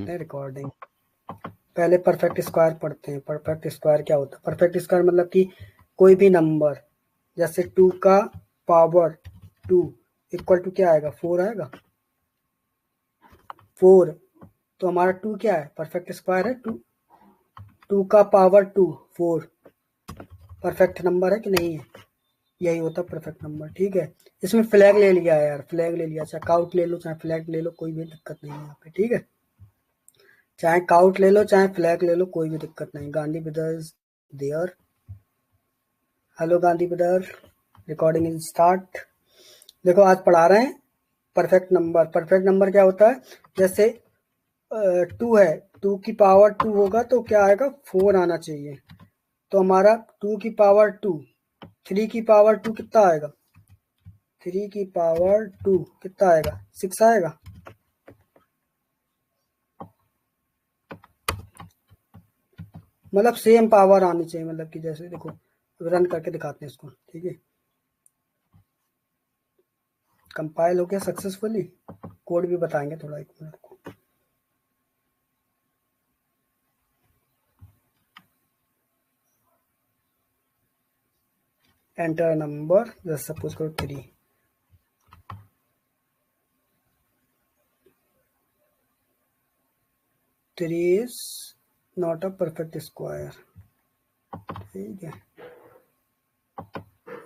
करते हैं रिकॉर्डिंग। पहले परफेक्ट स्क्वायर पढ़ते हैं। परफेक्ट स्क्वायर क्या होता है? परफेक्ट स्क्वायर मतलब कि कोई भी नंबर, जैसे 2 का पावर 2 इक्वल टू क्या आएगा? 4 आएगा। 4 तो हमारा 2 क्या है? परफेक्ट स्क्वायर है 2। 2 का पावर 2 4 परफेक्ट नंबर है कि नहीं है? यही होता है परफेक्ट नंबर। ठीक है, इसमें फ्लैग ले लिया है यार, फ्लैग ले लिया, चाहे काउट ले लो चाहे फ्लैग ले लो, कोई भी दिक्कत नहीं है यहाँ पे। ठीक है, चाहे काउट ले लो चाहे फ्लैग ले लो, कोई भी दिक्कत नहीं। Gandhi brothers there. Hello Gandhi brother, recording is start. देखो आज पढ़ा रहे हैं परफेक्ट नंबर। परफेक्ट नंबर क्या होता है? जैसे 2 है, 2 की पावर 2 होगा तो क्या आएगा? 4 आना चाहिए। तो हमारा 2 की पावर 2, 3 की पावर 2 कितना आएगा? 3 की पावर 2 कितना आएगा? 6 आएगा। मतलब सेम पावर आनी चाहिए, मतलब कि जैसे देखो रन करके दिखाते हैं इसको। ठीक है, कंपाइल हो गया सक्सेसफुली। कोड भी बताएंगे थोड़ा, एक मिनट को। एंटर नंबर, जैसे सपोज करो 3। Three is not a perfect square. ठीक है,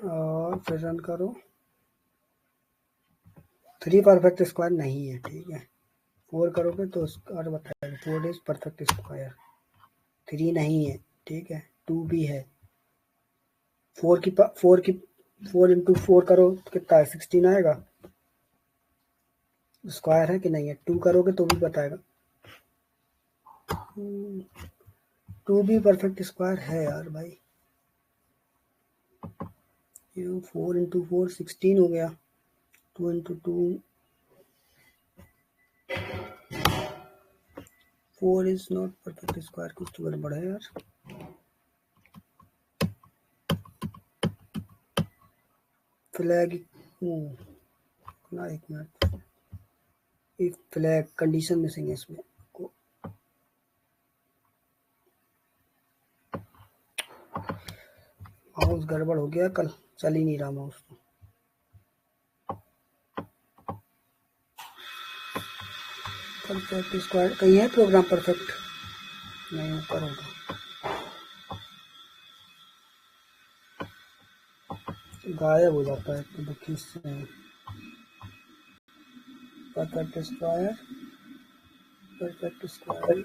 और फिर रन करो। 3 परफेक्ट स्क्वायर नहीं है। ठीक है, 4 करोगे तो और बताएगा 4 इज परफेक्ट स्क्वायर। 3 नहीं है। ठीक है, 2 भी है। 4 इंटू 4 करो तो कितना है? 16 आएगा। स्क्वायर है कि नहीं है? 2 करोगे तो भी बताएगा। 2 भी परफेक्ट स्क्वायर है यार भाई। 4 इंटू 4 16 हो गया। 2 into 2 4 is not perfect square. कुछ तो गड़बड़ है यार। फ्लैग ना, एक मिनट, एक फ्लैग कंडीशन मिसिंग है इसमें। माउस गड़बड़ हो गया, कल चल ही नहीं रहा माउस तो। परफेक्ट स्क्वायर कहीं है प्रोग्राम परफेक्ट? नहीं, ऊपर होगा। गायब हो जाता है तो दुखी से। Perfect square, perfect square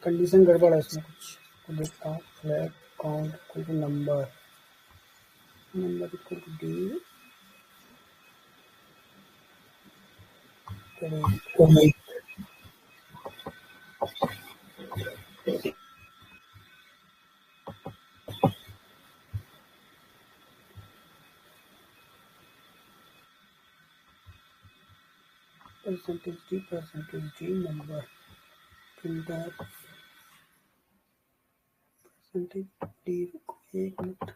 condition गड़बड़ है इसमें कुछ। तो देखता हूँ। Flag count equal to number, number equal to D. Percentage D number, printer percentage D. एक minute,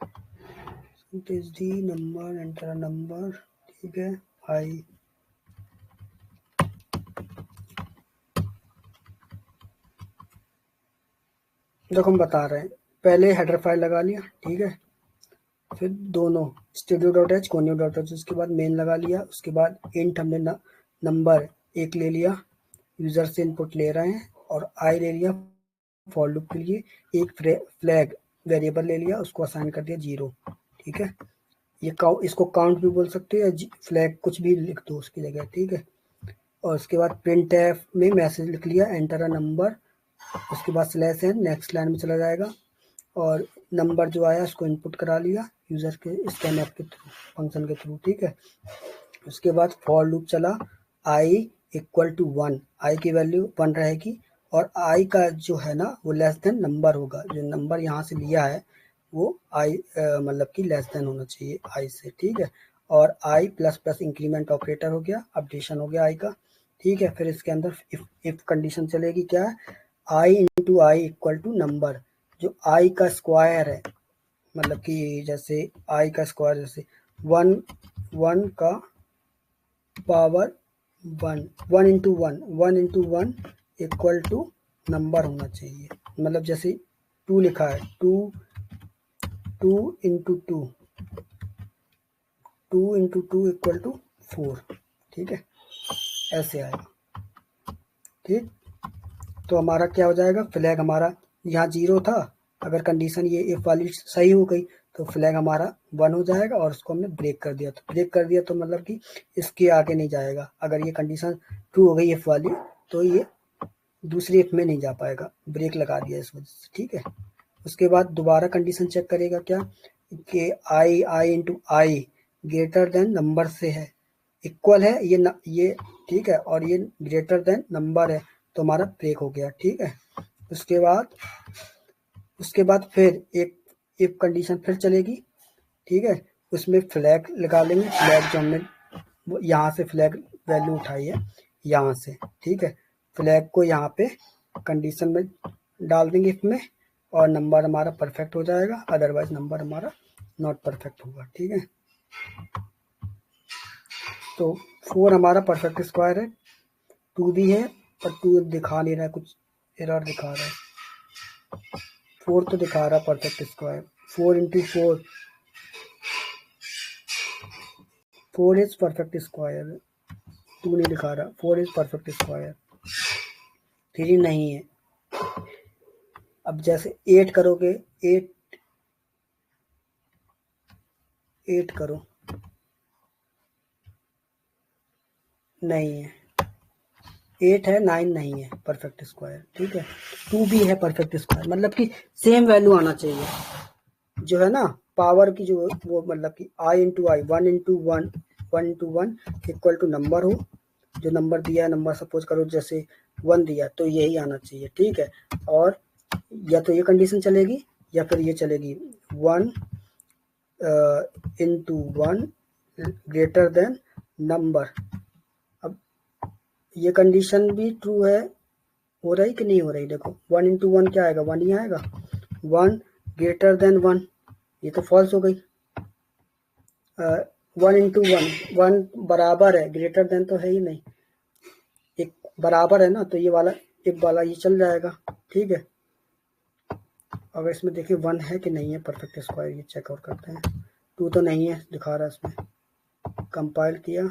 percentage D number, enter number. ठीक है, आई देखो हम बता रहे हैं। पहले हेडर फाइल लगा लिया। ठीक है, फिर दोनों studio.h conio.h, उसके बाद मेन लगा लिया। उसके बाद इंट हमने नंबर एक ले लिया, यूजर से इनपुट ले रहे हैं, और आई ले लिया फॉर लूप के लिए। एक फ्लैग वेरिएबल ले लिया, उसको असाइन कर दिया 0। ठीक है, ये इसको काउंट भी बोल सकते हैं, या फ्लैग कुछ भी लिख दो उसकी जगह। ठीक है, और उसके बाद प्रिंट एफ में मैसेज लिख लिया, एंटर अ नंबर। उसके बाद स्लैश एन, नेक्स्ट लाइन में चला जाएगा, और नंबर जो आया उसको इनपुट करा लिया यूजर के स्कैनर के थ्रू, फंक्शन के थ्रू। ठीक है, उसके बाद फॉर लूप चला, आई इक्वल टू 1, आई की वैल्यू 1 रहेगी, और आई का जो है ना वो लेस देन नंबर होगा। जो नंबर यहाँ से लिया है वो आई मतलब कि लेस देन होना चाहिए आई से। ठीक है, और आई प्लस प्लस इंक्रीमेंट ऑपरेटर हो गया, अपडेशन हो गया आई का। ठीक है, फिर इसके अंदर इफ कंडीशन चलेगी, क्या है? I into I equal to number. जो आई का स्क्वायर है, मतलब कि जैसे आई का स्क्वायर, जैसे 1 1 का power 1, 1 into 1, 1 into 1 equal to number होना चाहिए। मतलब जैसे 2 लिखा है, 2 इंटू 2, 2 इंटू 2 इक्वल टू 4। ठीक है, ऐसे आएगा। ठीक, तो हमारा क्या हो जाएगा, फ्लैग हमारा यहाँ 0 था, अगर कंडीशन ये इफ वाली सही हो गई तो फ्लैग हमारा 1 हो जाएगा, और उसको हमने ब्रेक कर दिया। तो ब्रेक कर दिया तो मतलब कि इसके आगे नहीं जाएगा। अगर ये कंडीशन ट्रू हो गई इफ वाली, तो ये दूसरी इफ में नहीं जा पाएगा, ब्रेक लगा दिया इस वजह से। ठीक है, उसके बाद दोबारा कंडीशन चेक करेगा क्या, कि I into I greater than number से है, इक्वल है ये ठीक है, और ये ग्रेटर देन नंबर है, तो हमारा ब्रेक हो गया। ठीक है, उसके बाद फिर एक इफ कंडीशन फिर चलेगी। ठीक है, उसमें फ्लैग लगा लेंगे, फ्लैग जो हमने यहाँ से फ्लैग वैल्यू उठाई है यहाँ से। ठीक है, फ्लैग को यहाँ पे कंडीशन में डाल देंगे इफ में, और नंबर हमारा परफेक्ट हो जाएगा, अदरवाइज नंबर हमारा नॉट परफेक्ट होगा। ठीक है, तो 4 हमारा परफेक्ट स्क्वायर है, 2 भी है, पर 2 दिखा नहीं रहा है, कुछ एरर दिखा रहा है। 4 तो दिखा रहा है perfect square, 4 into 4, 4 is perfect square, 2 नहीं दिखा रहा, 4 इज परफेक्ट स्क्वायर, 3 नहीं है। अब जैसे 8 करोगे, 8 करो, नहीं है, 8 है, 9 नहीं है परफेक्ट स्क्वायर। ठीक है, 2 भी है परफेक्ट स्क्वायर, मतलब कि सेम वैल्यू आना चाहिए जो है ना, पावर की जो वो, मतलब कि I into I, 1 into 1, 1 into 1 equal to number हो, जो नंबर दिया है, नंबर सपोज करो जैसे 1 दिया, तो यही आना चाहिए। ठीक है, और या तो ये कंडीशन चलेगी या फिर ये चलेगी, 1 इंटू 1 ग्रेटर देन नंबर। अब ये कंडीशन भी ट्रू है, हो रही कि नहीं हो रही, देखो 1 इंटू 1 क्या आएगा, 1 ही आएगा, 1 ग्रेटर देन 1, ये तो फॉल्स हो गई। 1 इंटू 1 बराबर है, ग्रेटर देन तो है ही नहीं, एक बराबर है ना, तो ये वाला एक वाला ये चल जाएगा। ठीक है, अगर इसमें देखिए 1 है कि नहीं है परफेक्ट स्क्वायर, ये चेकआउट करते हैं। 2 तो नहीं है दिखा रहा है इसमें, कंपाइल किया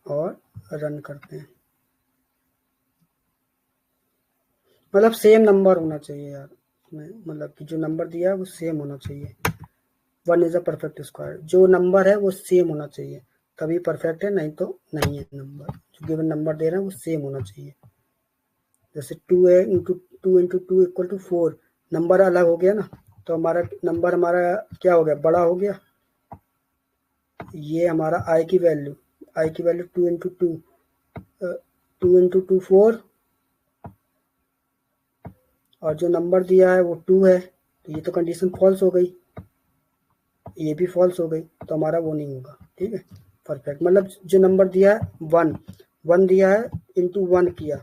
और रन करते हैं। मतलब सेम नंबर होना चाहिए यार इसमें, मतलब कि जो नंबर दिया है वो सेम होना चाहिए। 1 इज अ परफेक्ट स्क्वायर, जो नंबर है वो सेम होना चाहिए, तभी परफेक्ट है, नहीं तो नहीं है। नंबर जो गिवन नंबर दे रहे हैं वो सेम होना चाहिए। जैसे 2 है, into two equal to 4, number अलग हो गया ना, तो हमारा नंबर हमारा क्या हो गया, बड़ा हो गया। ये हमारा आई की वैल्यू 2 इंटू 2, 2 इंटू 2 4, और जो नंबर दिया है वो 2 है, तो ये तो कंडीशन फॉल्स हो गई, ये भी फॉल्स हो गई, तो हमारा वो नहीं होगा। ठीक है, परफेक्ट, मतलब जो नंबर दिया है 1 दिया है, इंटू 1 किया,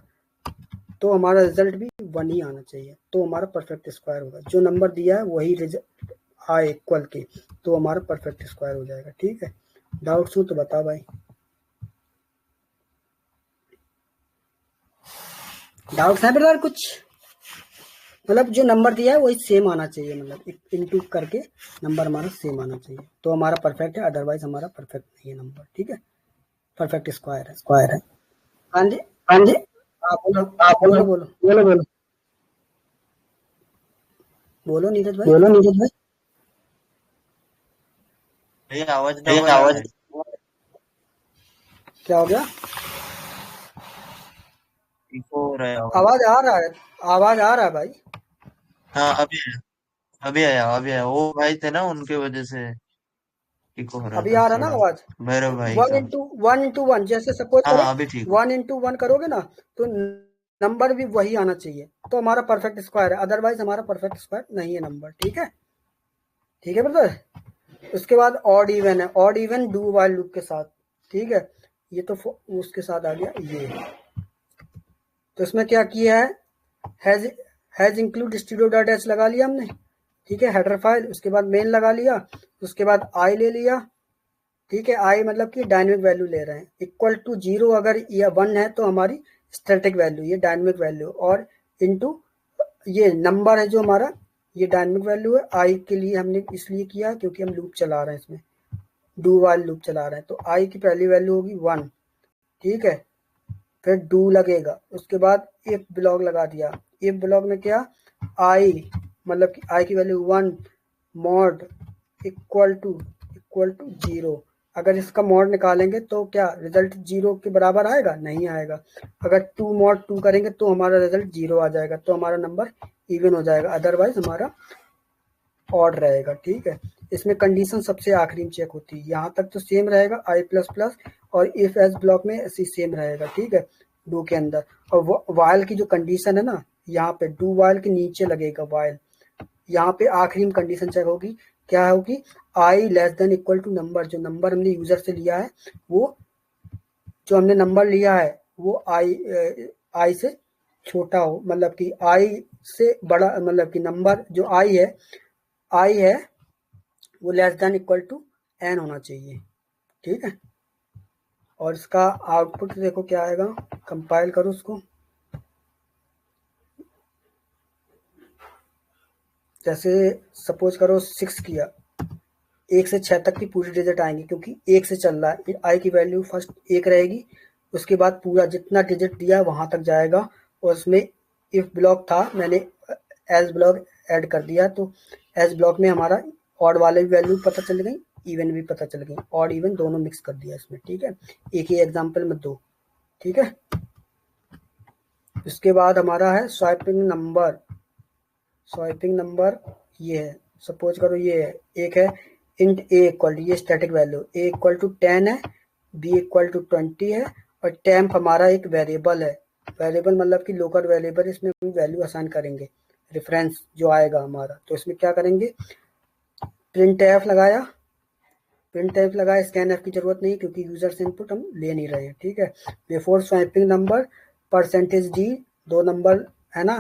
तो हमारा रिजल्ट भी 1 ही आना चाहिए, तो हमारा परफेक्ट स्क्वायर होगा। जो नंबर दिया है वही रिजल्ट आए इक्वल के, तो हमारा परफेक्ट स्क्वायर हो जाएगा। ठीक है, डाउट्स हो तो बता भाई। डाउट्स है ब्रदर कुछ, मतलब जो नंबर दिया है वही सेम आना चाहिए, मतलब इंटू करके नंबर हमारा सेम आना चाहिए, तो हमारा परफेक्ट है, अदरवाइज हमारा परफेक्ट नहीं है नंबर। ठीक है, परफेक्ट स्क्वायर है। हाँ जी, हाँ जी, आप बोलो, आप बोलो बोलो बोलो बोलो बोलो बोलो नीरज भाई। बोलो नीरज भाई। भैया आवाज भैया डबल आ रहा आवाज, है। क्या हो गया, इको हो रहा है आवाज। आवाज आ रहा है, आवाज आ रहा है भाई। हाँ अभी आया वो भाई थे ना उनके वजह से इको हो रहा अभी था आ रहा ना थोड़ा। आवाज, भैरव भाई वन का। इंटू वन इंटू वन जैसे सपोज हाँ करो, हाँ अभी ठीक हो। 1 इंटू 1 करोगे ना, तो नंबर भी वही आना चाहिए, तो हमारा परफेक्ट स्क्वायर है, अदरवाइज हमारा परफेक्ट स्क्वायर नहीं है नंबर। ठीक है, ठीक है ब्रदर। उसके बाद ऑड इवन है, odd even do while loop के साथ। ठीक है, ये तो उसके साथ आ गया ये, तो इसमें क्या किया है, has has include studio dot H लगा लिया हमने। ठीक है, हेडर फाइल, उसके बाद मेन लगा लिया, उसके बाद आई ले लिया, ठीक है। आई मतलब कि डायनेमिक वैल्यू ले रहे हैं। इक्वल टू 0 अगर या 1 है तो हमारी स्टैटिक वैल्यू, ये डायनेमिक वैल्यू, और इनटू ये नंबर है जो हमारा, ये डायनेमिक वैल्यू है। आई के लिए हमने इसलिए किया क्योंकि हम लूप चला रहे हैं, इसमें डू वाइल लूप चला रहे हैं। तो आई की पहली वैल्यू होगी 1, ठीक है। फिर डू लगेगा, उसके बाद इफ ब्लॉक लगा दिया। इफ ब्लॉक में क्या, आई मतलब कि आई की वैल्यू 1 मॉड इक्वल टू 0। अगर इसका मॉड निकालेंगे तो क्या रिजल्ट 0 के बराबर आएगा? नहीं आएगा। अगर 2 मॉड 2 करेंगे तो हमारा रिजल्ट 0 आ जाएगा, तो हमारा नंबर इवन हो जाएगा, अदरवाइज हमारा ऑड रहेगा, ठीक है। इसमें कंडीशन सबसे आखिरी में चेक होती है, यहाँ तक तो सेम रहेगा आई प्लस प्लस, और इफ एस ब्लॉक में ऐसी सेम रहेगा, ठीक है, डू के अंदर। और वाइल की जो कंडीशन है ना, यहाँ पे डू वाइल के नीचे लगेगा वाइल, यहाँ पे आखिरी में कंडीशन चेक होगी, क्या होगी, I less than equal to number, जो नंबर हमने यूजर से लिया है, वो जो हमने नंबर लिया है वो आई से छोटा हो, मतलब कि आई से बड़ा, मतलब कि नंबर जो आई है वो less than equal to n होना चाहिए, ठीक है। और इसका आउटपुट देखो क्या आएगा, कंपाइल करो उसको। जैसे सपोज करो 6 किया, 1 से 6 तक की पूरी डिजिट आएंगी, क्योंकि 1 से चल रहा है, आई की वैल्यू फर्स्ट 1 रहेगी, उसके बाद पूरा जितना डिजिट दिया है वहां तक जाएगा। और उसमें इफ ब्लॉक था, मैंने एज ब्लॉक ऐड कर दिया, तो एज ब्लॉक में हमारा ऑड वाले भी वैल्यू पता चल गई, इवन भी पता चल गई, ऑड इवन दोनों मिक्स कर दिया इसमें, ठीक है। एक ही एग्जाम्पल में 2, ठीक है। इसके बाद हमारा है स्वाइपिंग नंबर। स्वाइपिंग नंबर ये है, सपोज करो ये है, एक है इंट ए इक्वल, ये static value, a equal to 10 है, बी इक्वल टू 20 है, और टेम्प हमारा एक वेरिएबल है। वेरिएबल मतलब कि लोकल वेरिएबल, इसमें हम वैल्यू असाइन करेंगे, रेफरेंस जो आएगा हमारा। तो इसमें क्या करेंगे, प्रिंट एफ लगाया, प्रिंट एफ लगाया, स्कैन एफ की जरूरत नहीं क्योंकि यूजर से इनपुट हम ले नहीं रहे हैं, ठीक है। Before swiping number percentage D, 2 number है ना,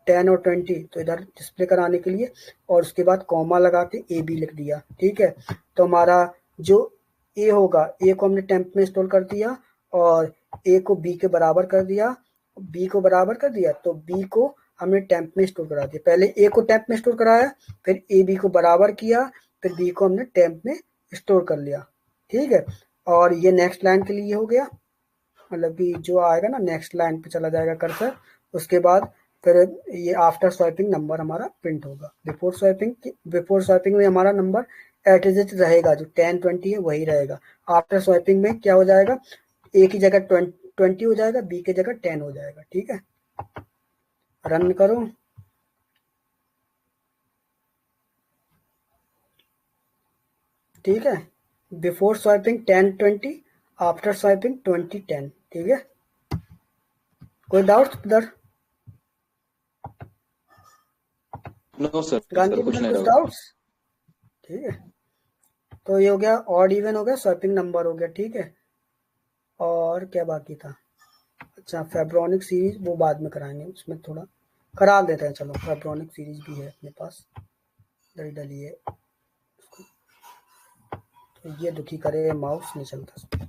10 और 20, तो इधर डिस्प्ले कराने के लिए, और उसके बाद कॉमा लगा के ए बी लिख दिया, ठीक है। तो हमारा जो ए होगा, ए को हमने टेम्प में स्टोर कर दिया, और ए को बी के बराबर कर दिया, बी को बराबर कर दिया, तो बी को हमने टेम्प में स्टोर करा दिया। पहले ए को टेम्प में स्टोर कराया, फिर ए बी को बराबर किया, फिर बी को हमने टेम्प में स्टोर कर लिया, ठीक है। और ये नेक्स्ट लाइन के लिए हो गया, मतलब कि जो आएगा ना नेक्स्ट लाइन पे चला जाएगा कर्सर। उसके बाद फिर ये आफ्टर स्वाइपिंग नंबर हमारा प्रिंट होगा। बिफोर स्वाइपिंग में हमारा नंबर एट डिजिट रहेगा, जो 10 20 है वही रहेगा। आफ्टर स्वाइपिंग में क्या हो जाएगा, ए की जगह 20 हो जाएगा, बी की जगह 10 हो जाएगा, ठीक है। रन करो, ठीक है। बिफोर स्वाइपिंग 10 20, आफ्टर स्वाइपिंग 20 10, ठीक है। कोई डाउट उधर? नो सर, गांधी कुछ में नहीं कुछ डाउट। डाउट्स? ठीक है, तो ये हो गया ऑड इवन हो गया, स्वैपिंग नंबर हो गया, ठीक है। और क्या बाकी था, अच्छा फेब्रोनिक सीरीज वो बाद में कराएंगे, उसमें थोड़ा करा देते हैं। चलो फेब्रोनिक सीरीज भी है अपने पास, डलिए। तो ये दुखी करे, माउस नहीं चलता।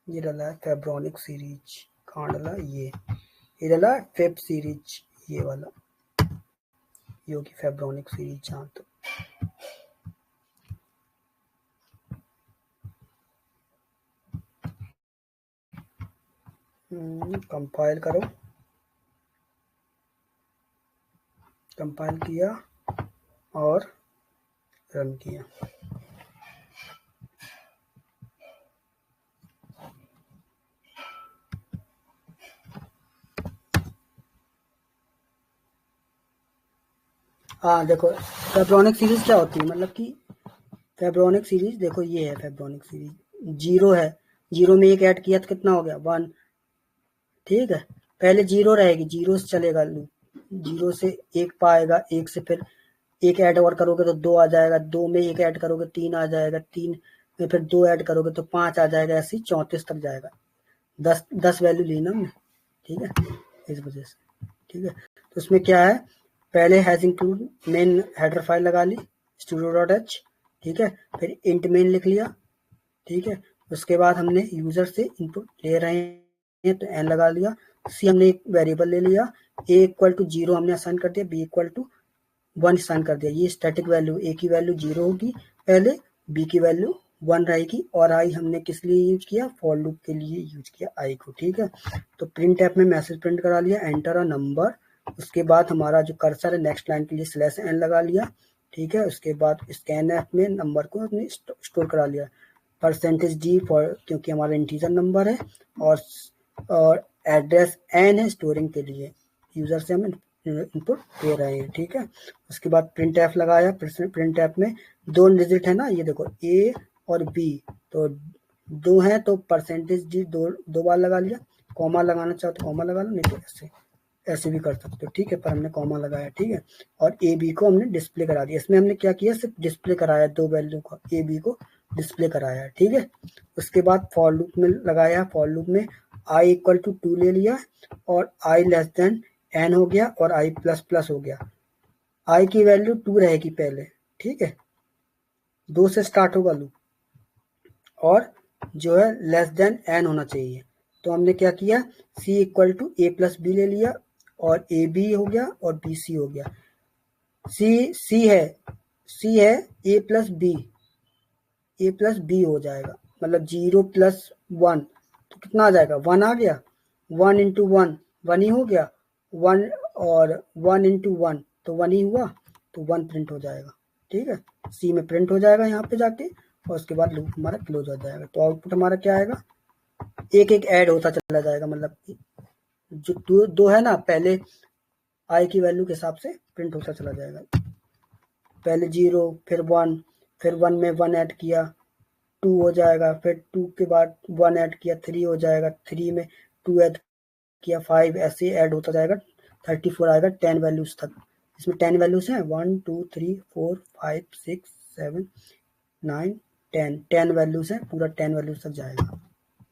ये डला है फेब्रोनिक सीरीज, कहाँ डला, ये डला है फेब सीरीज, ये वाला, ये होगी फेब्रोनिक सीरीज जहाँ तक। कंपाइल करो, कंपाइल किया और रन किया। हाँ देखो फेब्रोनिक सीरीज क्या होती है, मतलब कि फेब्रोनिक सीरीज देखो ये है फेब्रोनिक सीरीज, 0 है, 0 में 1 ऐड किया तो कितना हो गया 1, ठीक है। पहले 0 रहेगी, 0 से चलेगा लूप, 0 से 1 पाएगा, 1 से फिर 1 ऐड और करोगे तो 2 आ जाएगा, 2 में 1 ऐड करोगे 3 आ जाएगा, 3 में फिर 2 ऐड करोगे तो 5 आ जाएगा, ऐसे ही 34 तक जाएगा। 10 वैल्यू ली ना हमने, ठीक है, इस वजह से, ठीक है। तो उसमें क्या है, पहले has include main header file लगा ली, studio.h, ठीक है। फिर इंट मेन लिख लिया, ठीक है। उसके बाद हमने यूजर से इनपुट ले रहे हैं तो एन लगा लिया। सी हमने एक वेरिएबल ले लिया, ए इक्वल टू 0 हमने असाइन कर दिया, बी इक्वल टू 1 असाइन कर दिया। ये स्टैटिक वैल्यू, ए की वैल्यू 0 होगी पहले, बी की वैल्यू 1 रहेगी, और आई हमने किस लिए यूज किया, फॉर लूप के लिए यूज किया आई को, ठीक है। तो प्रिंट ऐप में मैसेज प्रिंट करा लिया, एंटर अ नंबर। उसके बाद हमारा जो कर्सर है नेक्स्ट लाइन के लिए स्लैश एन लगा लिया, ठीक है। उसके बाद स्कैन ऐप में नंबर को हमने स्टोर करा लिया, %d फॉर, क्योंकि हमारा इंटीजर नंबर है, और एड्रेस एन है स्टोरिंग के लिए, यूजर से हम इनपुट दे रहे हैं, ठीक है। उसके बाद प्रिंट एफ लगाया, प्रिंट एफ में 2 डिजिट है ना, ये देखो ए और बी, तो 2 है तो %d दो बार लगा लिया। कॉमा लगाना चाहो तो कॉमा लगा लो, नहीं तो ऐसे भी कर सकते हो, ठीक है। पर हमने कॉमा लगाया, ठीक है। और ए बी को हमने डिस्प्ले करा दिया। इसमें हमने क्या किया, सिर्फ डिस्प्ले कराया, 2 वैल्यू का ए बी को डिस्प्ले कराया, ठीक है। उसके बाद फॉर लूप में लगाया, फॉर लूप में आई इक्वल टू 2 ले लिया, और आई लेस देन एन हो गया, और आई प्लस प्लस हो गया। आई की वैल्यू 2 रहेगी पहले, ठीक है, 2 से स्टार्ट होगा लूप, और जो है लेस देन एन होना चाहिए। तो हमने क्या किया, C equal to A plus B ले लिया, और ए बी हो गया और बी सी हो गया। सी है ए प्लस बी हो जाएगा, मतलब 0 + 1 तो कितना आ जाएगा, 1 आ गया। 1 × 1 1 ही हो गया, 1 और 1 × 1 तो 1 ही हुआ, तो 1 प्रिंट हो जाएगा, ठीक है। सी में प्रिंट हो जाएगा यहाँ पे जाके, और उसके बाद लूप हमारा क्लोज हो जाएगा। तो आउटपुट हमारा क्या आएगा, एक एक ऐड होता चला जाएगा, मतलब जो दो है ना, पहले आई की वैल्यू के हिसाब से प्रिंट होता चला जाएगा। पहले 0, फिर 1, फिर 1 में 1 ऐड किया, 2 हो जाएगा, फिर 2 के बाद 1 ऐड किया, 3 हो जाएगा, 3 में 2 ऐड किया, 5, ऐसे ऐड होता जाएगा, 34 आएगा 10 वैल्यूज तक। इसमें 10 वैल्यूज हैं, 1 2 3 4 5 6 7 9 10 वैल्यूज हैं, पूरा 10 वैल्यूज तक जाएगा,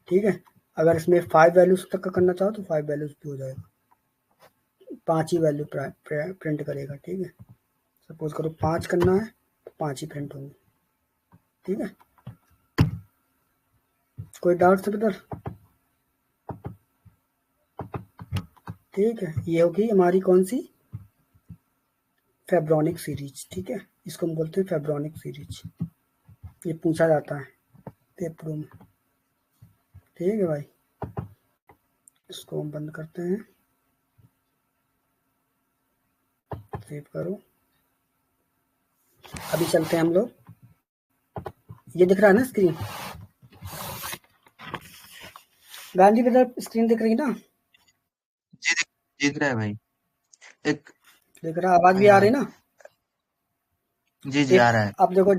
ठीक है। अगर इसमें 5 वैल्यूज तक का करना चाहो तो 5 वैल्यूज भी हो जाएगा, 5 ही वैल्यू प्रिंट करेगा, ठीक है। सपोज करो 5 करना है तो 5 ही प्रिंट होंगे, ठीक है। कोई डाउट सर इधर, ठीक है। ये होगी हमारी कौन सी, फेब्रोनिक सीरीज, ठीक है। इसको हम बोलते हैं फेब्रोनिक सीरीज, ये पूछा जाता है पेपरों में, ठीक है भाई। इसको हम बंद करते हैं, सेव करो। अभी चलते हैं हम लोग, ये दिख रहा है ना स्क्रीन, गांधी ब्रदर स्क्रीन दिख रही है ना, जी दिख रहा है भाई, एक दिख रहा, आवाज भी आ रही है ना, जी आ रहा है। अब देखो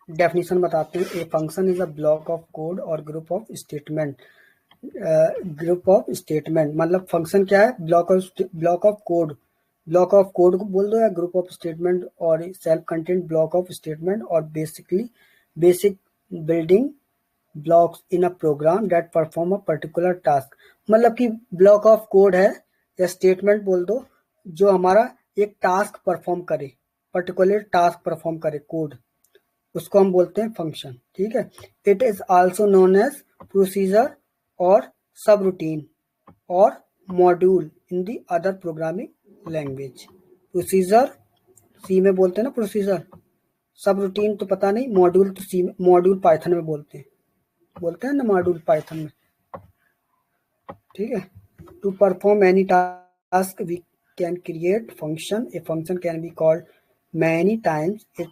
डेफिनेशन बताते हैं। A function is a block of code और group of statement. Group of statement मतलब फंक्शन क्या है, block of code, block of code को बोल दो, या ग्रुप ऑफ स्टेटमेंट, और self content block of statement, और basic building blocks in a program that perform a particular task. मतलब कि ब्लॉक ऑफ कोड है, या स्टेटमेंट बोल दो, जो हमारा एक टास्क परफॉर्म करे, पर्टिकुलर टास्क परफॉर्म करे कोड, उसको हम बोलते हैं फंक्शन, ठीक है। It is also known as procedure और सब रूटीन और module in the other programming language. Procedure C में बोलते हैं ना प्रोसीजर, सब रूटीन तो पता नहीं, मॉड्यूल तो सी में, मॉड्यूल पाइथन में बोलते हैं ना, मॉड्यूल पाइथन में, ठीक है। To perform any task we can create function, a function can be called many times, it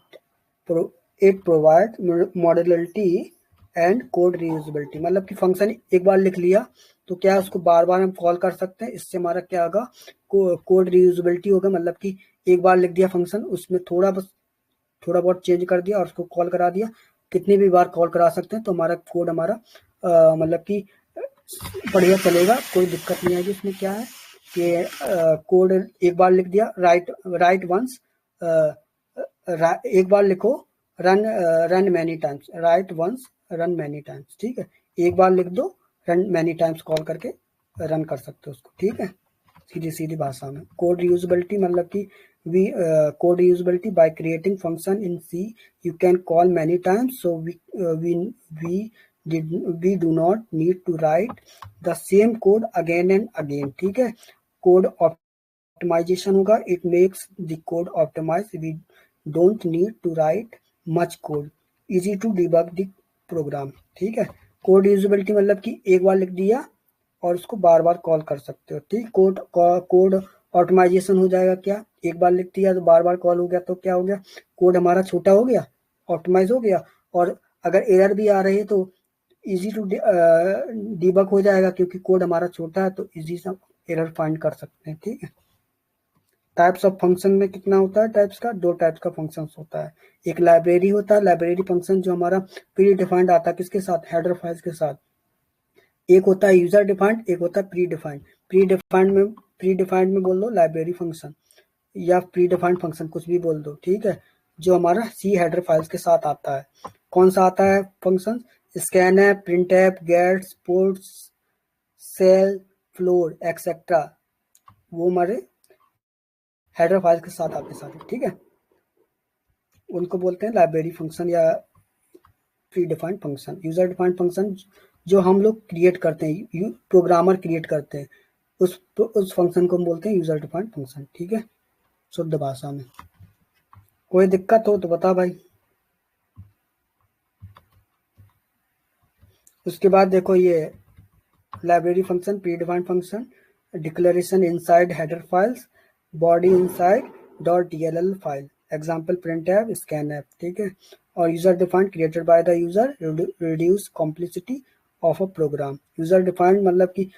provide modularity and code reusability. मतलब कि फंक्शन एक बार लिख लिया तो क्या उसको बार बार हम कॉल कर सकते हैं, इससे हमारा क्या होगा, कोड रीयूजेबिलिटी होगा। मतलब कि एक बार लिख दिया फंक्शन, उसमें थोड़ा बहुत चेंज कर दिया और उसको कॉल करा दिया, कितनी भी बार कॉल करा सकते हैं, तो हमारा कोड हमारा मतलब कि बढ़िया चलेगा, कोई दिक्कत नहीं आएगी। इसमें क्या है कि कोड एक बार लिख दिया, राइट वंस, एक बार लिखो, run many times, write once run many times, ठीक है। एक बार लिख दो, रन मैनी टाइम्स कॉल करके रन कर सकते हो उसको, ठीक है, सीधी भाषा में। कोड रीयूजेबिलिटी मतलब कि we code reusability by creating function in C you can call many times, so we do not need to write the same code again and again. ठीक है, code optimization होगा, it makes the code optimized, we don't need to write much code, easy to debug the program. ठीक है, code usability मतलब कि एक बार लिख दिया और उसको बार बार कॉल कर सकते हो. ठीक, कोड ऑटोमाइजेशन हो जाएगा. क्या, एक बार लिख दिया तो बार बार कॉल हो गया, तो क्या हो गया, कोड हमारा छोटा हो गया, ऑप्टिमाइज हो गया. और अगर एरर भी आ रही है तो इजी टू डिबग हो जाएगा, क्योंकि कोड हमारा छोटा है तो इजी से एरर फाइंड कर सकते हैं. ठीक है, टाइप्स ऑफ फंक्शन में कितना होता है टाइप्स का, 2 टाइप्स का फंक्शन होता है. एक लाइब्रेरी होता है, लाइब्रेरी फंक्शन जो हमारा प्री डिफाइंड आता है, किसके साथ, हेडर फाइल्स के साथ. एक होता है यूजर डिफाइंड, एक होता है प्री डिफाइंड. प्री डिफाइंड में बोल दो लाइब्रेरी फंक्शन या प्री डिफाइंड फंक्शन, कुछ भी बोल दो. ठीक है, जो हमारा सी हेडर फाइल्स के साथ आता है. कौन सा आता है function, scanf, printf, gets, sports, ceil, floor etcetera, वो हमारे हेडर फाइल के साथ आते सारे. ठीक है, उनको बोलते हैं लाइब्रेरी फंक्शन या pre defined function. User defined function जो हम लोग क्रिएट करते हैं, प्रोग्रामर क्रिएट करते हैं, उस फंक्शन को हम बोलते हैं यूजर डिफाइंड फंक्शन. ठीक है, शुद्ध भाषा में. कोई दिक्कत हो तो बता भाई. उसके बाद देखो ये library function, pre defined function, declaration inside header files, body inside .dll file, example printf, scanf. ठीक है, और user defined created by the user, reduce complexity of a program. User defined मतलब कि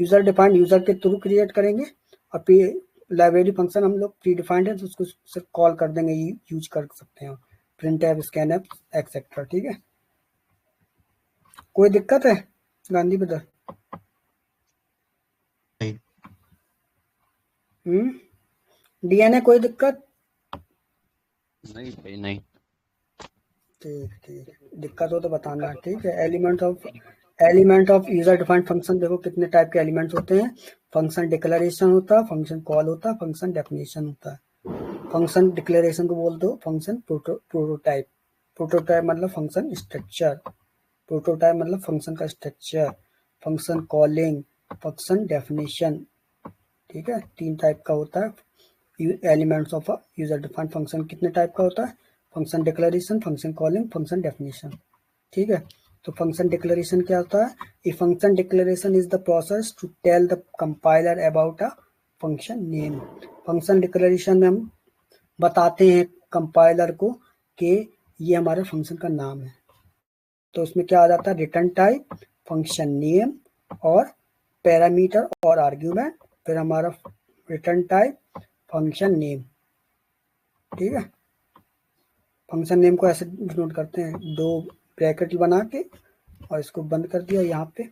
user defined user के through create करेंगे, और library function हम लोग प्री डिफाइंड है तो उसको सिर्फ कॉल कर देंगे, यूज कर सकते हैं, print F, scan app etcetera. ठीक है, कोई दिक्कत है गांधी ब्रदर? डीएनए कोई दिक्कत? नहीं भाई नहीं. ठीक ठीक, दिक्कत हो तो बताना. ठीक है, element of user defined function. देखो कितने टाइप के एलिमेंट्स होते हैं. फंक्शन डिक्लेरेशन होता है, फंक्शन कॉल होता है, फंक्शन डेफिनेशन होता है. फंक्शन डिक्लेरेशन को बोल दो फंक्शन प्रोटोटाइप. प्रोटोटाइप मतलब फंक्शन स्ट्रक्चर. प्रोटोटाइप मतलब फंक्शन का structure. Function calling, function definition. ठीक है, 3 टाइप का होता है elements of a user defined function. कितने टाइप का होता है, function declaration, function calling, function definition. ठीक है, तो फंक्शन डिक्लेरेशन क्या होता है, a function declaration is the process to tell the compiler about a function name. Function declaration में हम बताते हैं कंपाइलर को कि ये हमारे फंक्शन का नाम है. तो उसमें क्या आ जाता है, रिटर्न टाइप, फंक्शन नेम और पैरामीटर और आर्ग्यूमेंट, फिर हमारा रिटर्न टाइप, फंक्शन नेम. ठीक है, फंक्शन नेम को ऐसे डिनोट करते हैं, 2 ब्रैकेट बना के और इसको बंद कर दिया यहाँ पे,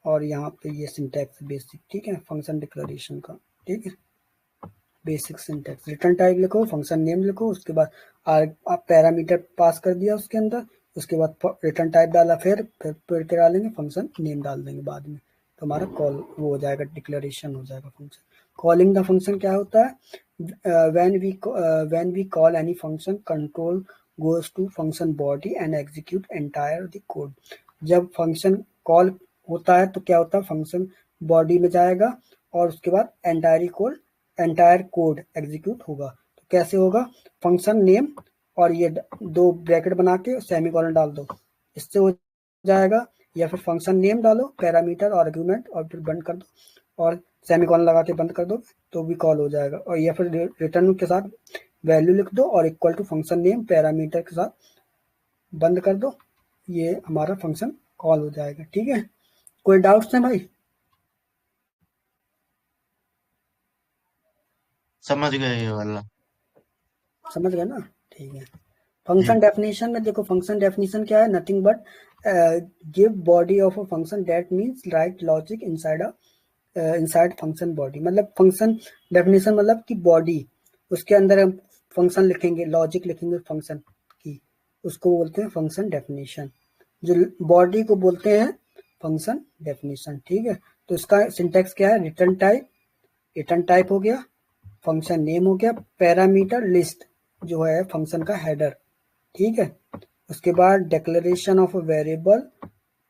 और यहाँ पे ये सिंटैक्स बेसिक. ठीक है, फंक्शन डिक्लेरेशन का. ठीक है, बेसिक सिंटैक्स. रिटर्न टाइप लिखो, फंक्शन नेम लिखो, उसके बाद आप पैरामीटर पास कर दिया उसके अंदर, उसके बाद रिटर्न टाइप डाला, फिर क्या डालेंगे, फंक्शन नेम डाल देंगे बाद में, तो हमारा कॉल वो हो जाएगा, डिक्लेरेशन हो जाएगा फंक्शन. कॉलिंग द फंक्शन क्या होता है, when we call any function, control goes to function body and execute entire the code. जब फंक्शन कॉल होता है तो क्या होता है, फंक्शन बॉडी में जाएगा और उसके बाद एंटायर कोड एग्जीक्यूट होगा. तो कैसे होगा, फंक्शन नेम और ये 2 ब्रैकेट बना के सेमीकोलन डाल दो, इससे हो जाएगा. या फिर फंक्शन नेम डालो, पैरामीटर और आर्गुमेंट, और फिर बंद कर दो, और सेमीकोलन लगा के बंद कर दो तो भी कॉल हो जाएगा. और या फिर रिटर्न के साथ वैल्यू लिख दो और equal to function name parameter के साथ बंद कर दो, ये हमारा फंक्शन कॉल हो जाएगा. ठीक है, कोई डाउट्स है भाई? समझ गए ये वाला. समझ गए ना? ठीक है. फंक्शन डेफिनेशन में देखो, फंक्शन डेफिनेशन क्या है, nothing but give body of a function, that means right logic inside function body. मतलब फंक्शन डेफिनेशन मतलब कि बॉडी, उसके अंदर हम फंक्शन लिखेंगे, लॉजिक लिखेंगे फंक्शन की, उसको बोलते हैं फंक्शन डेफिनेशन. जो बॉडी को बोलते हैं फंक्शन डेफिनेशन. ठीक है, तो इसका सिंटैक्स क्या है, रिटर्न टाइप हो गया, फंक्शन नेम हो गया, पैरामीटर लिस्ट जो है फंक्शन का हेडर, ठीक है। उसके बाद डिक्लेरेशन ऑफ वेरिएबल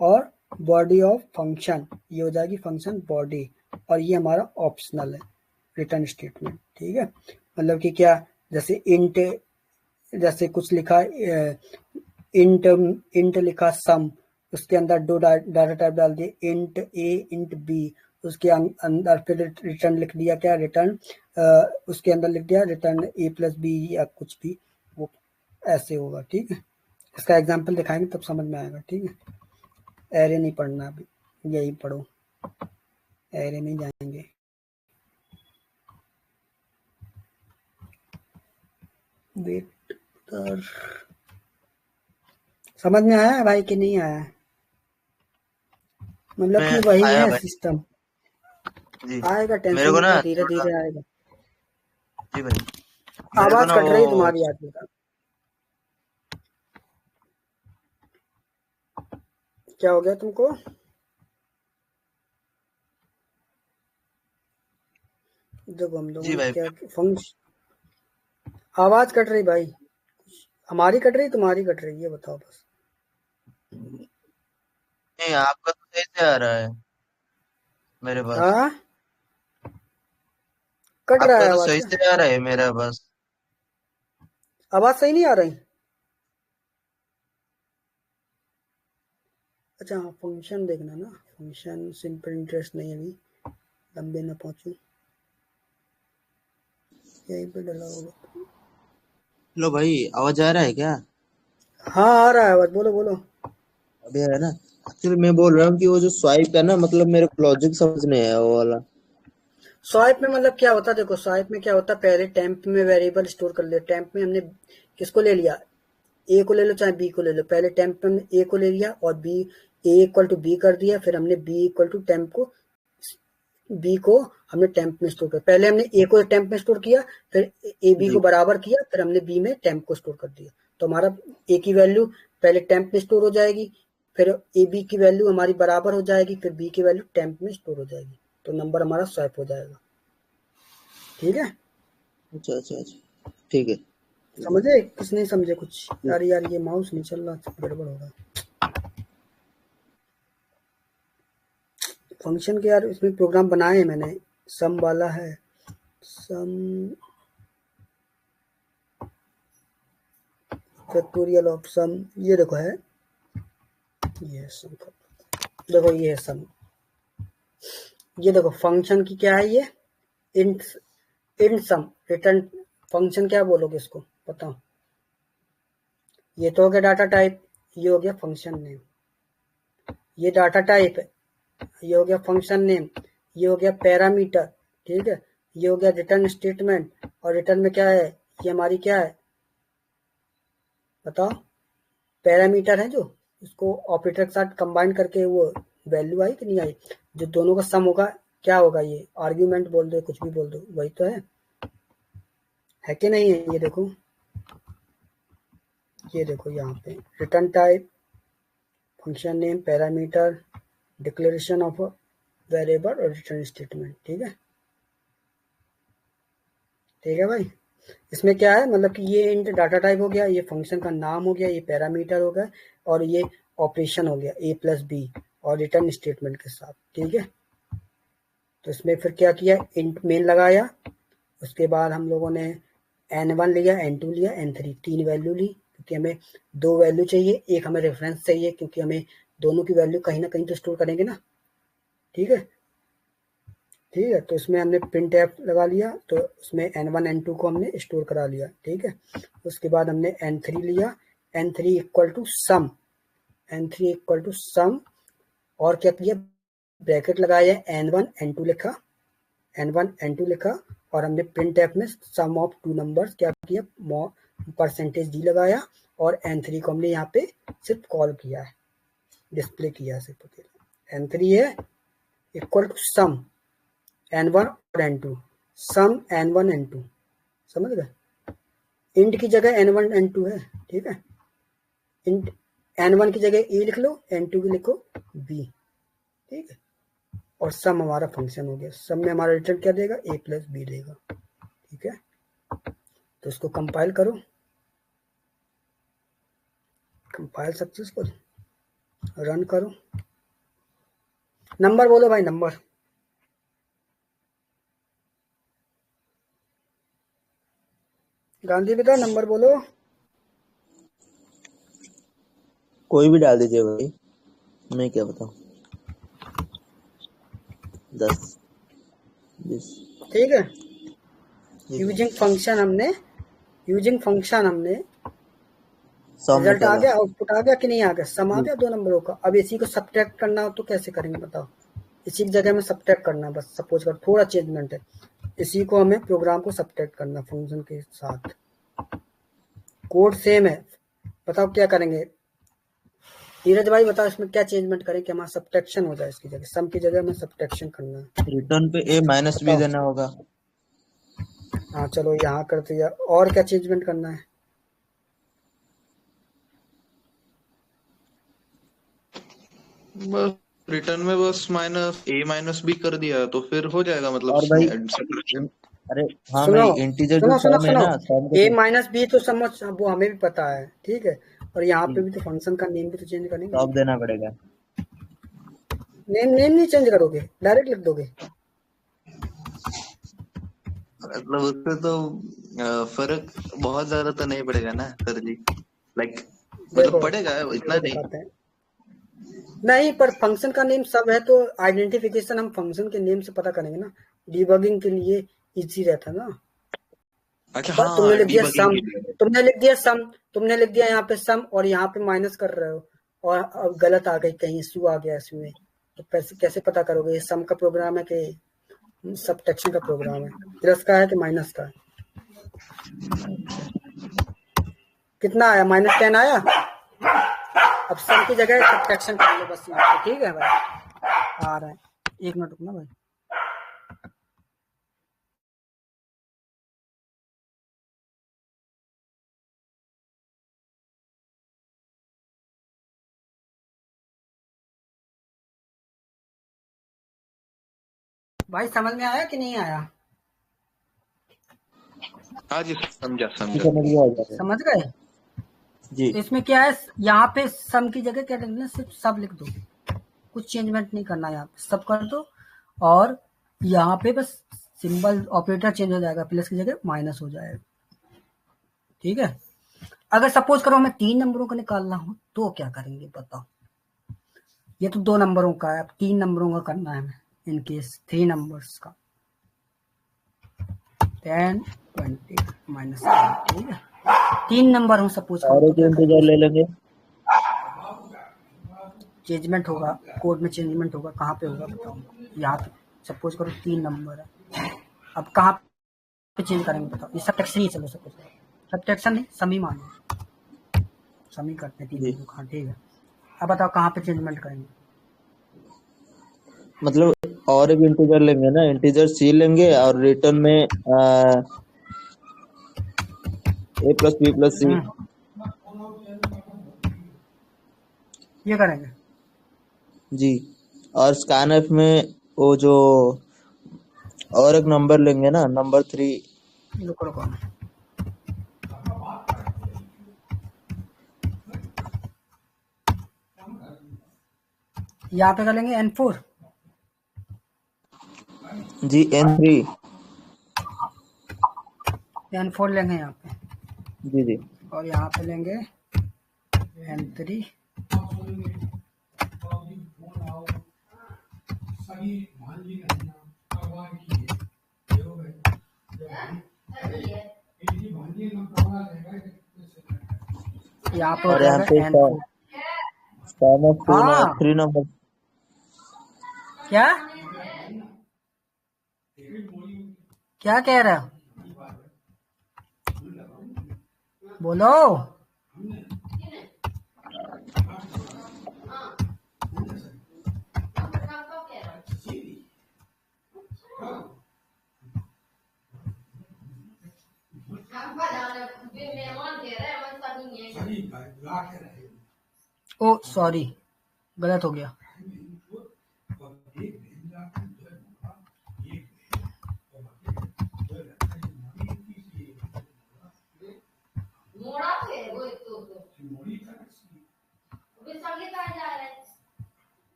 और बॉडी ऑफ फंक्शन, ये हो जाएगी फंक्शन बॉडी, और ये हमारा ऑप्शनल है रिटर्न स्टेटमेंट, ठीक है। मतलब कि क्या, जैसे इंट, जैसे कुछ लिखा इंट इंट लिखा सम, उसके अंदर दो डाटा टाइप डाल दिए, इंट ए इंट बी, उसके अंदर फिर रिटर्न लिख दिया क्या, रिटर्न उसके अंदर लिख दिया रिटर्न ए प्लस बी या कुछ भी, वो ऐसे होगा, ठीक है। इसका एग्जांपल दिखाएंगे तब समझ में आएगा, ठीक है। एरे नहीं पढ़ना अभी, यही पढ़ो, एरे में जाएंगे। वेक्टर समझ में आया भाई कि नहीं आया? मतलब कि वही आया है भाई सिस्टम, जी। आएगा, मेरे टेंशन को मत ना लो, धीरे थोड़ा, धीरे आएगा। जी भाई मेरे को आवाज ना कट वो, रही तुम्हारी आगे का, क्या हो गया तुमको? देखो हम लोगों जी ने भाई क्या फंक्शन, आवाज कट रही भाई, हमारी कट रही तुम्हारी कट रही, ये बताओ बस। नहीं, आपका तो सही से आ रहा है मेरे पास, हाँ, कट रहा आपका है तो आवाज सही क्या? से आ रहा है मेरा पास। आवाज सही नहीं आ रही? अच्छा हाँ, फंक्शन देखना ना, फंक्शन सिंपल इंटरेस्ट नहीं, अभी लंबे ना पहुंचू, यहीं पे डला होगा। लो भाई, आवाज आ रहा है क्या? हाँ आ रहा है आवाज, बोलो बोलो। अभी है ना। एक्चुअली मैं बोल रहा हूँ कि वो जो स्वाइप है ना, मतलब मेरे को लॉजिक समझ नहीं आया वो वाला। स्वाइप में मतलब क्या होता है, देखो स्वाइप में क्या होता है, पहले टेम्प में वेरिएबल स्टोर कर लिया, टेम्प में हमने किसको ले लिया, ए को ले लो चाहे बी को ले लो, पहले टेम्प में हमने ए को ले लिया और b, a equal to b कर दिया, फिर हमने बी इक्वल टू टेम्प को, बी को हमने टेम्प में स्टोर कर, पहले हमने ए को टेम्प में स्टोर किया, फिर ए बी जी को बराबर किया, फिर हमने बी में टेम्प को स्टोर कर दिया, तो हमारा ए की वैल्यू पहले टेम्प में स्टोर हो जाएगी, फिर ए बी की वैल्यू हमारी बराबर हो जाएगी, फिर बी की वैल्यू टेम्प में स्टोर हो जाएगी, तो नंबर हमारा स्वैप हो जाएगा, ठीक है। अच्छा अच्छा अच्छा, ठीक है। समझे किस नहीं समझे कुछ? यार यार ये माउस नहीं चल रहा, गड़बड़ होगा। फंक्शन के यार इसमें प्रोग्राम बनाए हैं मैंने, सम वाला है, सम फैक्टोरियल ऑफ सम, ये देखो है, ये सम, देखो ये है सम, ये देखो फंक्शन की क्या है ये, int, int some return, function क्या बोलोगे इसको बताओ? ये तो हो गया डाटा टाइप, ये हो गया फंक्शन नेम, ये डाटा टाइप है, ये हो गया फंक्शन नेम, ये हो गया पैरामीटर, ठीक है, ये हो गया रिटर्न स्टेटमेंट, और रिटर्न में क्या है, ये हमारी क्या है बताओ, पैरामीटर है, जो इसको ऑपरेटर के साथ कंबाइन करके वो वैल्यू आई कि नहीं आई, जो दोनों का सम होगा क्या होगा, ये आर्ग्यूमेंट बोल दो कुछ भी बोल दो, वही तो है कि नहीं है? ये देखो यहाँ पे return type, function name, parameter, declaration of variable और रिटर्न स्टेटमेंट, ठीक है भाई। इसमें क्या है, मतलब कि ये इंट डाटा टाइप हो गया, ये फंक्शन का नाम हो गया, ये पैरामीटर हो गया, और ये ऑपरेशन हो गया ए प्लस बी और रिटर्न स्टेटमेंट के साथ, ठीक है। तो इसमें फिर क्या किया, इंट मेन लगाया, उसके बाद हम लोगों ने n1 लिया, n2 लिया, n3, तीन वैल्यू ली, क्योंकि हमें दो वैल्यू चाहिए, एक हमें रेफरेंस चाहिए, क्योंकि हमें दोनों की वैल्यू कहीं ना कहीं तो स्टोर करेंगे ना, ठीक है। ठीक है, तो इसमें हमने प्रिंट एफ लगा लिया, तो उसमें n1 n2 को हमने स्टोर करा लिया, ठीक है। उसके बाद हमने n3 लिया, n3 equal to sum, n3 equal to sum, और क्या किया, ब्रैकेट लगाया, n1 n2 लिखा, n1 n2 लिखा, और हमने प्रिंट एफ में सम ऑफ टू नंबर्स क्या किया, परसेंटेज डी लगाया, और n3 को हमने यहाँ पे सिर्फ कॉल किया है, डिस्प्ले किया है सिर्फ, n3 है इक्वल टू सम n1 और n2, सम n1 n2, समझ गए, इंट की जगह n1 n2 है, ठीक है, इंट n1 की जगह ए लिख लो, n2 की लिखो बी, ठीक है, और सम हमारा फंक्शन हो गया, सम में हमारा रिटर्न क्या देगा, ए प्लस बी देगा, ठीक है, तो इसको कंपाइल करो, कंपाइल सक्सेसफुल, रन करो। नंबर बोलो भाई, नंबर। गांधी बेटा नंबर बोलो। कोई भी डाल दीजिए भाई, मैं क्या बताऊं। 10 20 ठीक है, ठीक है। यूजिंग फंक्शन हमने सम रिजल्ट आ निकाला। गया, आउटपुट आ गया कि नहीं आ गया, सम आ गया 2 नंबरों का। अब इसी को सब्ट्रैक्ट करना हो तो कैसे करेंगे बताओ। इसी की जगह में सब्ट्रैक्ट करना है बस, सपोज कर थोड़ा चेंजमेंट है, इसी को हमें प्रोग्राम को सब्ट्रैक्ट करना फंक्शन के साथ। कोड सेम है, बताओ क्या करेंगे। नीरज भाई बताओ इसमें क्या चेंजमेंट करें कि हमारा सब्ट्रैक्शन हो जाए, इसकी जगह सम की जगह हमें सब्ट्रैक्शन करना है। रिटर्न पे a माइनस बी बताओ। देना होगा। हाँ चलो यहाँ करते हैं, और क्या चेंजमेंट करना है। बस रिटर्न में बस माइनस बी कर दिया तो फिर हो जाएगा, मतलब और भाई सब्ट्रैक्शन। अरे हाँ सुनो भाई, इंटीजर जो सुनो सुनो सम है सुनो, ना, सम ए को माइनस बी तो समझ, वो हमें भी पता है, ठीक है। और यहाँ पे तो भी तो फंक्शन का नेम भी तो चेंज करेंगे। अब देना पड़ेगा। नेम नहीं चेंज करोगे, डायरेक्ट लिख दोगे। मतलब उससे तो फर्क बहुत ज्यादा तो नहीं पड़ेगा ना सर जी, लाइक देखो मतलब पड़ेगा इतना देखो नहीं। दिखाते हैं, नहीं पर फंक्शन का नेम सब है तो आइडेंटिफिकेशन हम फंक्शन के नेम से पता करेंगे ना, डिबगिंग के लिए इजी रहता है ना। अच्छा तुमने हाँ, लिख दिया डीबगिंग सम, के लिए। तुमने लिख दिया यहाँ पे सम और यहाँ पे माइनस कर रहे हो, और अब गलत आ गई कहीं, इशू आ गया इसमें, तो कैसे कैसे पता करोगे ये सम का प्रोग्राम है कि सब्ट्रैक्शन का प्रोग्राम है, प्लस का है कि माइनस का है। कितना आया, -10 आया। अब सम की जगह सब्ट्रैक्शन कर लो बस यहाँ पे, ठीक है भाई। आ रहा है, 1 मिनट रुकना भाई। भाई समझ में आया कि नहीं आया, हाँ जी, समझा समझा। समझ गया होगा। समझ गए। जी तो इसमें क्या है, यहाँ पे सम की जगह क्या लिखना है, सिर्फ सब लिख दो, कुछ चेंजमेंट नहीं करना, यहाँ पे सब कर दो। और यहाँ पे बस सिंबल ऑपरेटर चेंज हो जाएगा, प्लस की जगह माइनस हो जाएगा, ठीक है। अगर सपोज करो हमें 3 नंबरों का निकालना हो तो क्या करेंगे बताओ। ये तो 2 नंबरों का है, अब 3 नंबरों का करना है हमें, इन केस 3 नंबर्स का, 10 20 -10, ठीक है। 3 नंबर हम सपोज करो और तो एक क्या इंटीजर करेंगे, ले लेंगे। चेंजमेंट होगा, कोड में चेंजमेंट होगा, कहाँ पे होगा बताओ। यहाँ पे सपोज करो 3 नंबर है, अब कहाँ पे चेंज करेंगे बताओ। ये सब्ट्रैक्शन ही, चलो सपोज सब्ट्रैक्शन नहीं, समी मानो, समी करते हैं 3 जी नंबर का, ठीक है। अब बताओ कहाँ पे चेंजमेंट करेंगे। मतलब और एक इंटीजर लेंगे ना, इंटीजर सी लेंगे और रिटर्न में a प्लस बी प्लस सी ये करेंगे। जी। और स्कैनफ में वो जो और एक नंबर लेंगे ना, नंबर 3। रुको रुको, यहाँ पे कर लेंगे N4, जी N3। N4 लेंगे यहाँ पे, जी जी और यहाँ पे लेंगे N3, यहाँ पे हो और यहाँ जाएगा पे N4। स्कैन ऑफ 2 हाँ 3 नंबर। क्या क्या कह रहे हो, बोलो। ओ सॉरी, गलत हो गया।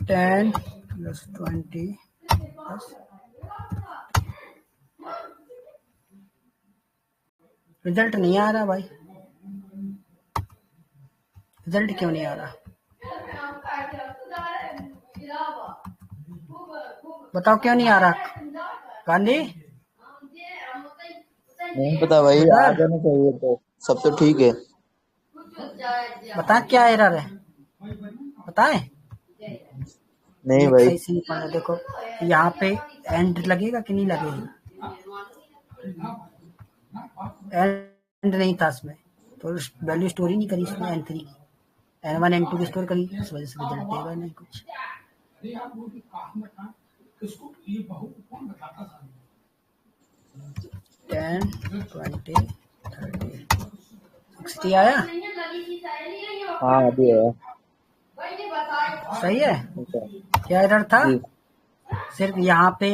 10 plus 20 plus रिजल्ट नहीं आ रहा भाई, रिजल्ट क्यों नहीं आ रहा बताओ, क्यों नहीं आ रहा गांधी? नहीं पता भाई, आ जाना चाहिए तो सब तो ठीक है। बता क्या एरर है, बताए? नहीं भाई, सही से नहीं पढ़ा, देखो यहाँ पे एंड लगेगा कि नहीं लगेगा, एंड नहीं था इसमें, तो वैल्यू स्टोर ही नहीं करी इसमें N3 की, N1 N2 की स्टोर करी, इस वजह से रिजल्ट देगा नहीं कुछ। 10 20 30 60 आया, हाँ अभी है। सही है। अच्छा क्या एरर था? जी, सिर्फ यहाँ पे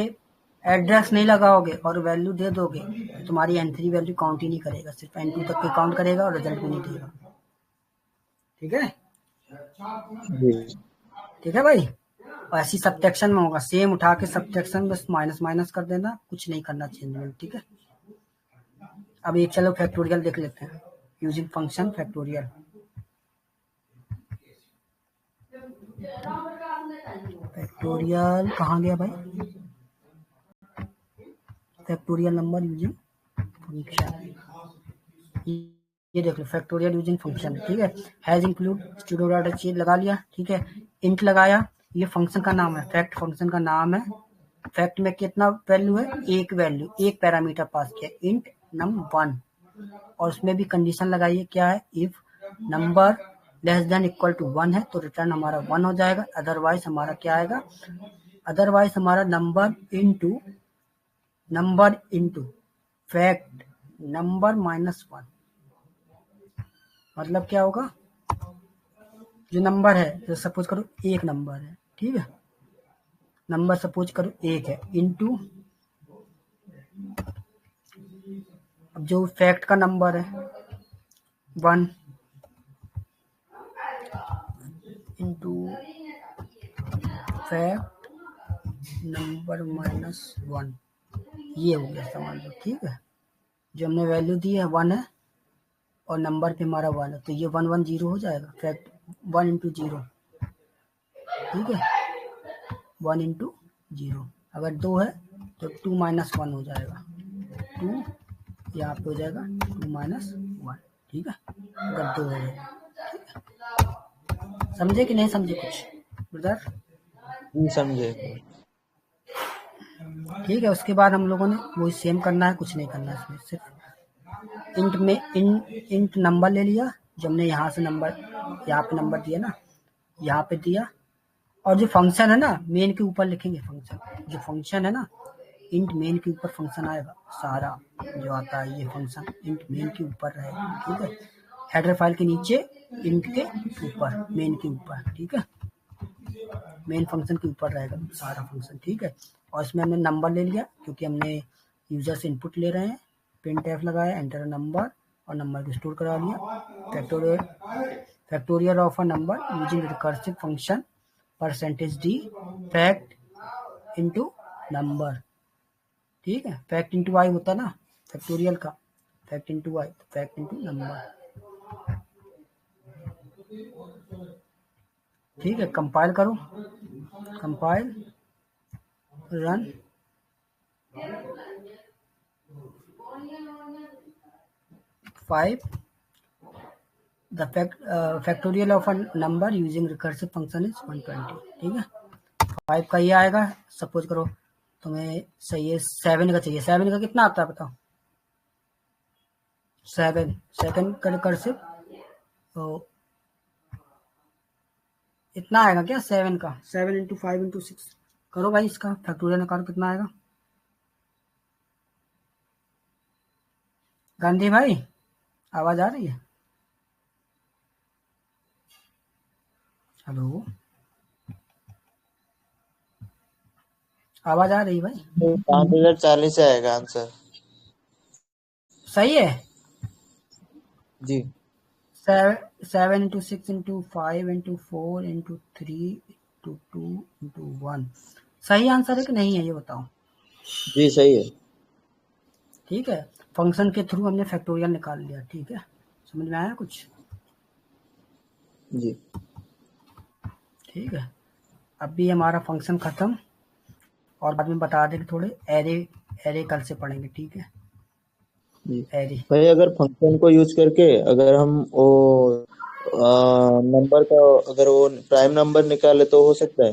एड्रेस नहीं लगाओगे और वैल्यू दे दोगे तो तुम्हारी N3 वैल्यू काउंट ही नहीं करेगा, सिर्फ N2 तक के काउंट करेगा और रिजल्ट भी नहीं देगा। ठीक है, जी ठीक है भाई। और ऐसी सब्ट्रैक्शन में होगा, सेम उठा के सब्ट्रैक्शन बस माइनस माइनस कर देना, कुछ नहीं करना चेंजमेंट। ठीक है, अब एक चलो फैक्टोरियल देख लेते हैं, यूजिंग फंक्शन फैक्टोरियल। फैक्टोरियल कहाँ गया भाई? फैक्टोरियल नंबर यूजिंग फंक्शन, ये देख लो फैक्टोरियल यूजिंग फंक्शन। ठीक है, हैज इंक्लूड स्टूडियो डाटा चीज लगा लिया। ठीक है, इंट लगाया, ये फंक्शन का नाम है, फैक्ट फंक्शन का नाम है। फैक्ट में कितना वैल्यू है? एक वैल्यू, एक पैरामीटर पास किया, इंट num1, और उसमें भी कंडीशन लगाइए, क्या है? If number less than equal to 1 है तो रिटर्न हमारा 1 हो जाएगा, अदरवाइज हमारा क्या आएगा? अदरवाइज हमारा नंबर इंटू फैक्ट नंबर -1, मतलब क्या होगा? जो नंबर है, जो सपोज करो एक नंबर है, ठीक है, नंबर सपोज करो एक है, इंटू अब जो फैक्ट का नंबर है 1 इंटू फैक्ट नंबर -1, ये हो गया, समझ लो। ठीक है, जो हमने वैल्यू दी है 1 है और नंबर पे हमारा 1 है, तो ये 1 1 0 हो जाएगा, फैक्ट 1 इंटू 0। ठीक है, 1 इंटू 0, अगर 2 है तो 2 -1 हो जाएगा, 2 यहाँ पे हो जाएगा 2 -1। ठीक है, अगर 2 है, समझे कि नहीं समझे कुछ ब्रदर? जी समझे। ठीक है, उसके बाद हम लोगों ने वही सेम करना है, कुछ नहीं करना है इसमें, सिर्फ इंट में इंट नंबर ले लिया, जो हमने यहाँ से नंबर, यहाँ पे नंबर दिया ना, यहाँ पे दिया, और जो फंक्शन है ना मेन के ऊपर लिखेंगे फंक्शन, जो फंक्शन है ना इंट मेन के ऊपर फंक्शन आएगा, सारा जो आता है ये फंक्शन इंट मेन के ऊपर रहेगा। ठीक है, हेडर फाइल के नीचे इंट के ऊपर, मेन के ऊपर। ठीक है, मेन फंक्शन के ऊपर रहेगा सारा फंक्शन। ठीक है, और इसमें हमने नंबर ले लिया क्योंकि हमने यूजर से इनपुट ले रहे हैं, प्रिंट एफ लगाया, एंटर नंबर, और नंबर को स्टोर करा लिया। Factorial of a number using recursive function %d fact into number. ठीक है, फैक्ट इंटू वाई होता ना फैक्टोरियल का, fact into y, fact into number. ठीक है, कंपाइल करो, compile run, five the factorial of a number using recursive function is 120। ठीक है, 5 का ये आएगा, सपोज करो तुम्हें सही है 7 का चाहिए, 7 का कितना आता है बताओ? 7 का रिकर्सिव तो इतना आएगा क्या? 7 का 7 इंटू 5 इंटू 6 करो भाई, इसका फैक्टोरियल निकालो, कितना आएगा? गांधी भाई आवाज आ रही है? हेलो आवाज आ रही भाई? 5040 आएगा आंसर। सही है। जी 7 into 6 into 5 into 4 into 3 into 2 into 1 सही आंसर है कि नहीं है ये बताओ। जी सही है। ठीक है, फंक्शन के थ्रू हमने फैक्टोरियल निकाल लिया। ठीक है, समझ में आया कुछ? जी ठीक है, अभी हमारा फंक्शन खत्म, और बाद में बता दें कि थोड़े एरे एरे कल से पढ़ेंगे। ठीक है, जी एरे। भाई, अगर फंक्शन को यूज करके अगर हम वो नंबर का अगर वो प्राइम नंबर निकाले तो हो सकता है।